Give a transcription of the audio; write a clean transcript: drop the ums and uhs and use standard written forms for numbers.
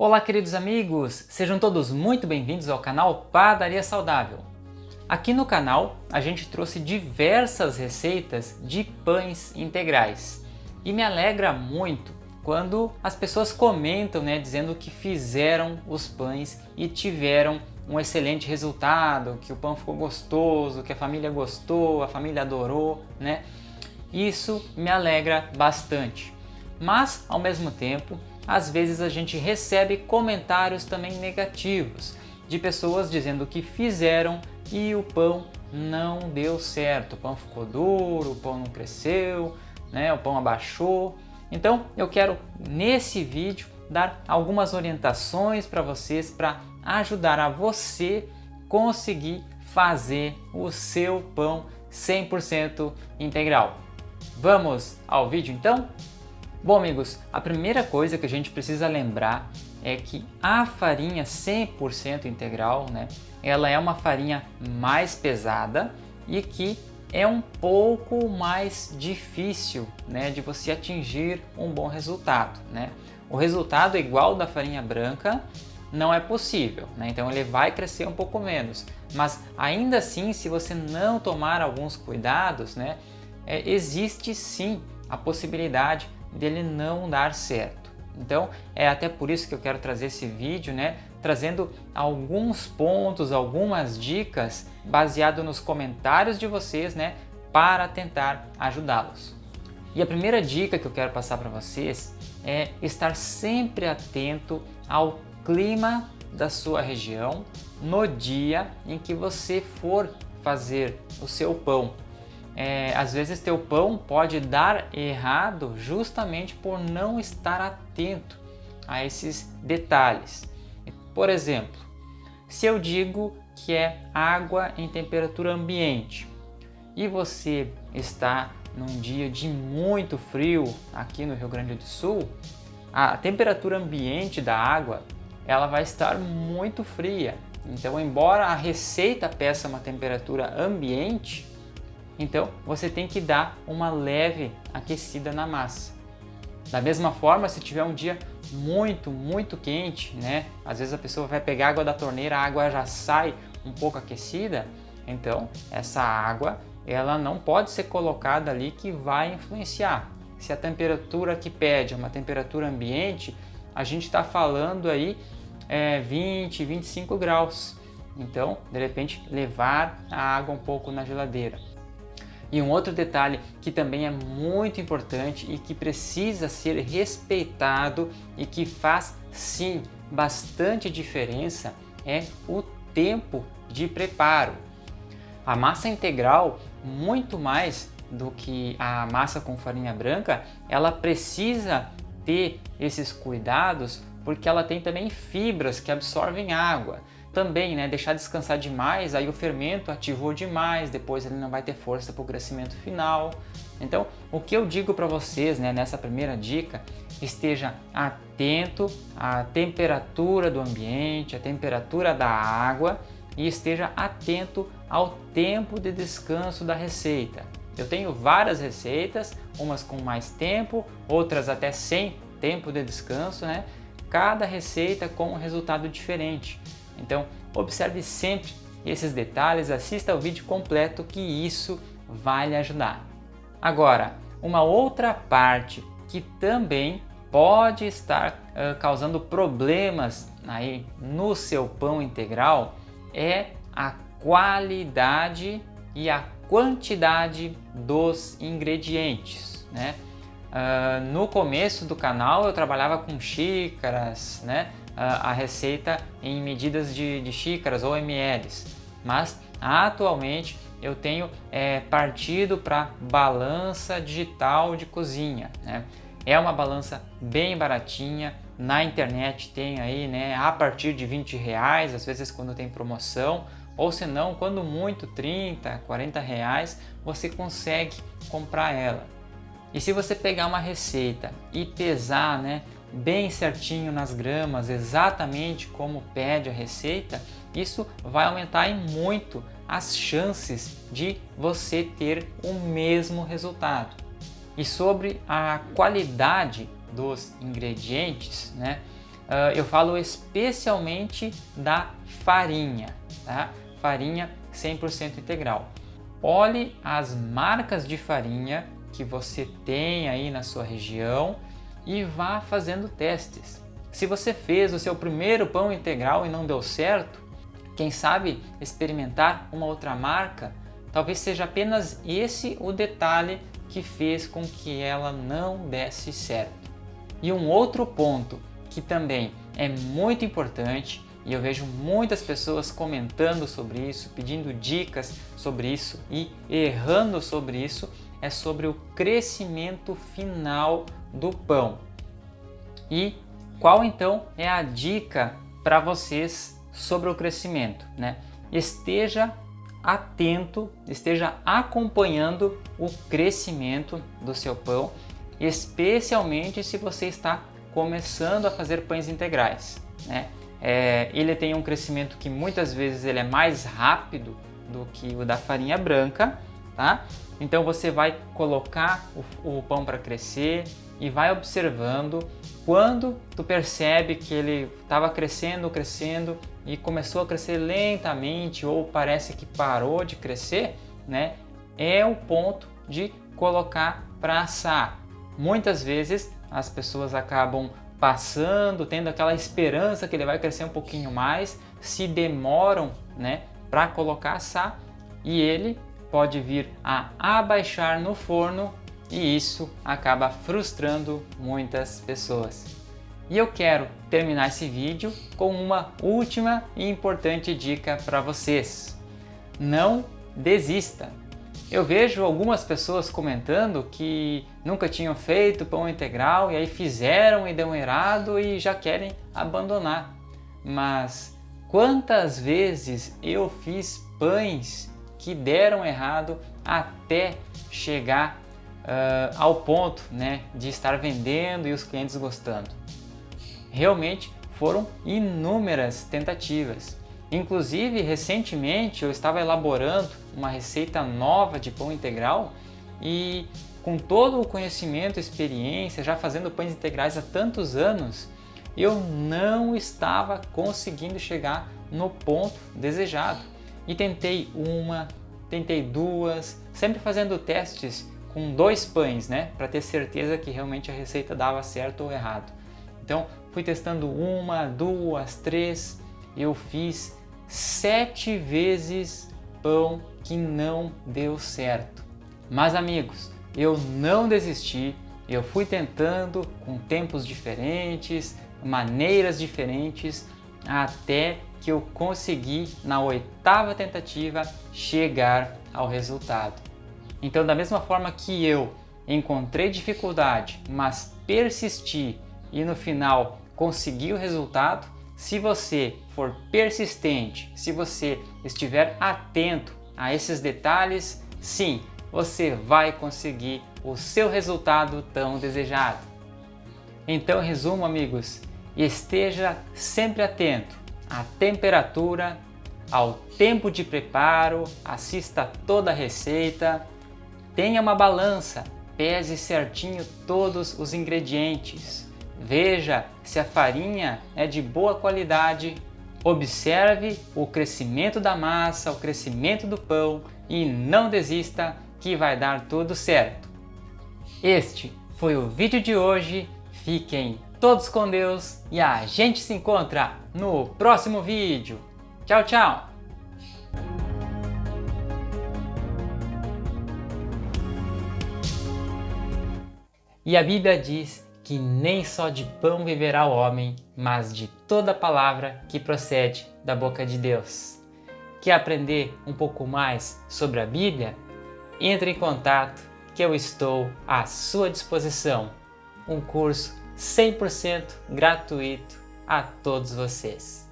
Olá, queridos amigos! Sejam todos muito bem-vindos ao canal Padaria Saudável. Aqui no canal a gente trouxe diversas receitas de pães integrais e me alegra muito quando as pessoas comentam, dizendo que fizeram os pães e tiveram um excelente resultado, que o pão ficou gostoso, que a família gostou, a família adorou, Isso me alegra bastante. Mas, ao mesmo tempo, às vezes a gente recebe comentários também negativos de pessoas dizendo que fizeram e o pão não deu certo, o pão ficou duro, o pão não cresceu, o pão abaixou. Então eu quero nesse vídeo dar algumas orientações para vocês para ajudar a você conseguir fazer o seu pão 100% integral. Vamos ao vídeo então? Bom, amigos, a primeira coisa que a gente precisa lembrar é que a farinha 100% integral, ela é uma farinha mais pesada e que é um pouco mais difícil, de você atingir um bom resultado, O resultado igual da farinha branca não é possível, então ele vai crescer um pouco menos, mas ainda assim, se você não tomar alguns cuidados, existe sim a possibilidade dele não dar certo. Então é até por isso que eu quero trazer esse vídeo, trazendo alguns pontos, algumas dicas baseado nos comentários de vocês, para tentar ajudá-los. E a primeira dica que eu quero passar para vocês é estar sempre atento ao clima da sua região no dia em que você for fazer o seu pão. Às vezes teu pão pode dar errado justamente por não estar atento a esses detalhes. Por exemplo, se eu digo que é água em temperatura ambiente e você está num dia de muito frio aqui no Rio Grande do Sul, a temperatura ambiente da água ela vai estar muito fria. Então, embora a receita peça uma temperatura ambiente, então você tem que dar uma leve aquecida na massa. Da mesma forma, se tiver um dia muito quente, às vezes a pessoa vai pegar água da torneira, a água já sai um pouco aquecida, então essa água ela não pode ser colocada ali, que vai influenciar. Se a temperatura que pede é uma temperatura ambiente, a gente está falando aí 20, 25 graus. Então, de repente, levar a água um pouco na geladeira. E um outro detalhe que também é muito importante e que precisa ser respeitado e que faz sim bastante diferença é o tempo de preparo. A massa integral, muito mais do que a massa com farinha branca, ela precisa ter esses cuidados porque ela tem também fibras que absorvem água. Também, deixar descansar demais, aí o fermento ativou demais, depois ele não vai ter força para o crescimento final. Então, o que eu digo para vocês, nessa primeira dica, esteja atento à temperatura do ambiente, à temperatura da água e esteja atento ao tempo de descanso da receita. Eu tenho várias receitas, umas com mais tempo, outras até sem tempo de descanso, Cada receita com um resultado diferente. Então, observe sempre esses detalhes, assista ao vídeo completo que isso vai lhe ajudar. Agora, uma outra parte que também pode estar causando problemas aí no seu pão integral é a qualidade e a quantidade dos ingredientes, No começo do canal eu trabalhava com xícaras, a receita em medidas de xícaras ou ml, mas atualmente eu tenho partido para balança digital de cozinha, É uma balança bem baratinha, na internet tem aí, a partir de R$20, às vezes quando tem promoção, ou se não, quando muito, R$30, R$40, você consegue comprar ela. E se você pegar uma receita e pesar, bem certinho nas gramas, exatamente como pede a receita, isso vai aumentar em muito as chances de você ter o mesmo resultado. E sobre a qualidade dos ingredientes, eu falo especialmente da farinha, tá? Farinha 100% integral. Olhe as marcas de farinha que você tem aí na sua região e vá fazendo testes. Se você fez o seu primeiro pão integral e não deu certo, quem sabe experimentar uma outra marca? Talvez seja apenas esse o detalhe que fez com que ela não desse certo. E um outro ponto que também é muito importante, e eu vejo muitas pessoas comentando sobre isso, pedindo dicas sobre isso e errando sobre isso, é sobre o crescimento final do pão. E qual então é a dica para vocês sobre o crescimento, né? Esteja atento, esteja acompanhando o crescimento do seu pão, especialmente se você está começando a fazer pães integrais, né? Ele tem um crescimento que muitas vezes ele é mais rápido do que o da farinha branca, tá? Então você vai colocar o pão para crescer e vai observando. Quando tu percebe que ele estava crescendo e começou a crescer lentamente ou parece que parou de crescer, né? É o ponto de colocar para assar. Muitas vezes as pessoas acabam passando, tendo aquela esperança que ele vai crescer um pouquinho mais, se demoram, né, para colocar assar e ele pode vir a abaixar no forno e isso acaba frustrando muitas pessoas. E eu quero terminar esse vídeo com uma última e importante dica para vocês. Não desista! Eu vejo algumas pessoas comentando que nunca tinham feito pão integral e aí fizeram e deu errado e já querem abandonar. Mas quantas vezes eu fiz pães que deram errado até chegar ao ponto, né, de estar vendendo e os clientes gostando? Realmente foram inúmeras tentativas. Inclusive, recentemente eu estava elaborando uma receita nova de pão integral e com todo o conhecimento e experiência, já fazendo pães integrais há tantos anos, eu não estava conseguindo chegar no ponto desejado. E tentei uma, tentei duas, sempre fazendo testes com 2 pães, né, para ter certeza que realmente a receita dava certo ou errado. Então, fui testando 1, 2, 3, eu fiz 7 vezes pão que não deu certo. Mas amigos, eu não desisti, eu fui tentando com tempos diferentes, maneiras diferentes, até que eu consegui, na 8ª tentativa, chegar ao resultado. Então, da mesma forma que eu encontrei dificuldade, mas persisti e no final consegui o resultado, se você for persistente, se você estiver atento a esses detalhes, sim, você vai conseguir o seu resultado tão desejado. Então, em resumo, amigos, esteja sempre atento à temperatura, ao tempo de preparo, assista toda a receita, tenha uma balança, pese certinho todos os ingredientes. Veja se a farinha é de boa qualidade, observe o crescimento da massa, o crescimento do pão e não desista que vai dar tudo certo. Este foi o vídeo de hoje, fiquem todos com Deus e a gente se encontra no próximo vídeo. Tchau, tchau! E a Bíblia diz que nem só de pão viverá o homem, mas de toda palavra que procede da boca de Deus. Quer aprender um pouco mais sobre a Bíblia? Entre em contato que eu estou à sua disposição. Um curso 100% gratuito a todos vocês.